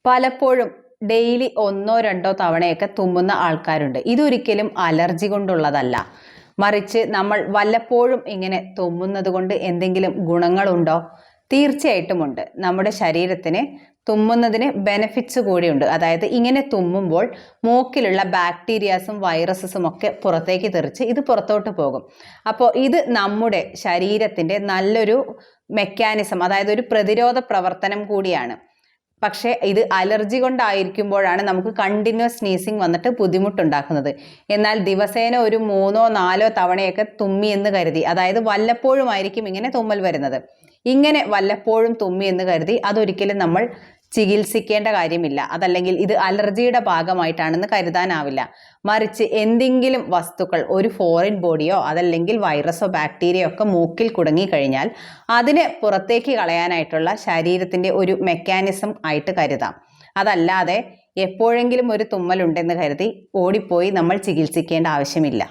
പലപ്പോഴും ഡെയിലി ഒന്നോ രണ്ടോ തവണയൊക്കെ തുമ്മുന്ന ആൾക്കാരുണ്ട്. ഇതൊരിക്കലും അലർജി കൊണ്ടുള്ളതല്ല, മറിച്ച് നമ്മൾ വല്ലപ്പോഴും ഇങ്ങനെ തുമ്മുന്നത് കൊണ്ട് എന്തെങ്കിലും ഗുണങ്ങളുണ്ടോ? തീർച്ചയായിട്ടും ഉണ്ട്. നമ്മുടെ ശരീരത്തിന് തുമ്മുന്നതിന് ബെനഫിറ്റ്സ് കൂടിയുണ്ട്. അതായത് ഇങ്ങനെ തുമ്മുമ്പോൾ മൂക്കിലുള്ള ബാക്ടീരിയാസും വൈറസസും ഒക്കെ പുറത്തേക്ക് തെറിച്ച് ഇത് പുറത്തോട്ട് പോകും. അപ്പോൾ ഇത് നമ്മുടെ ശരീരത്തിൻ്റെ നല്ലൊരു മെക്കാനിസം, അതായത് ഒരു പ്രതിരോധ പ്രവർത്തനം കൂടിയാണ്. പക്ഷേ ഇത് അലർജി കൊണ്ടായിരിക്കുമ്പോഴാണ് നമുക്ക് കണ്ടിന്യൂസ് സ്നീസിങ് വന്നിട്ട് ബുദ്ധിമുട്ടുണ്ടാക്കുന്നത്. എന്നാൽ ദിവസേന ഒരു 3-4 തവണയൊക്കെ തുമ്മി എന്ന് കരുതി, അതായത് വല്ലപ്പോഴുമായിരിക്കും ഇങ്ങനെ തുമ്മൽ വരുന്നത്. ഇങ്ങനെ വല്ലപ്പോഴും തുമ്മി എന്ന് കരുതി അതൊരിക്കലും നമ്മൾ ചികിത്സിക്കേണ്ട കാര്യമില്ല. അതല്ലെങ്കിൽ ഇത് അലർജിയുടെ ഭാഗമായിട്ടാണെന്ന് കരുതാനാവില്ല. മറിച്ച് എന്തെങ്കിലും വസ്തുക്കൾ, ഒരു ഫോറിൻ ബോഡിയോ അതല്ലെങ്കിൽ വൈറസോ ബാക്ടീരിയയോ ഒക്കെ മൂക്കിൽ കുടുങ്ങിക്കഴിഞ്ഞാൽ അതിനെ പുറത്തേക്ക് കളയാനായിട്ടുള്ള ശരീരത്തിൻ്റെ ഒരു മെക്കാനിസം ആയിട്ട് കരുതാം. അതല്ലാതെ എപ്പോഴെങ്കിലും ഒരു തുമ്മലുണ്ടെന്ന് കരുതി ഓടിപ്പോയി നമ്മൾ ചികിത്സിക്കേണ്ട ആവശ്യമില്ല.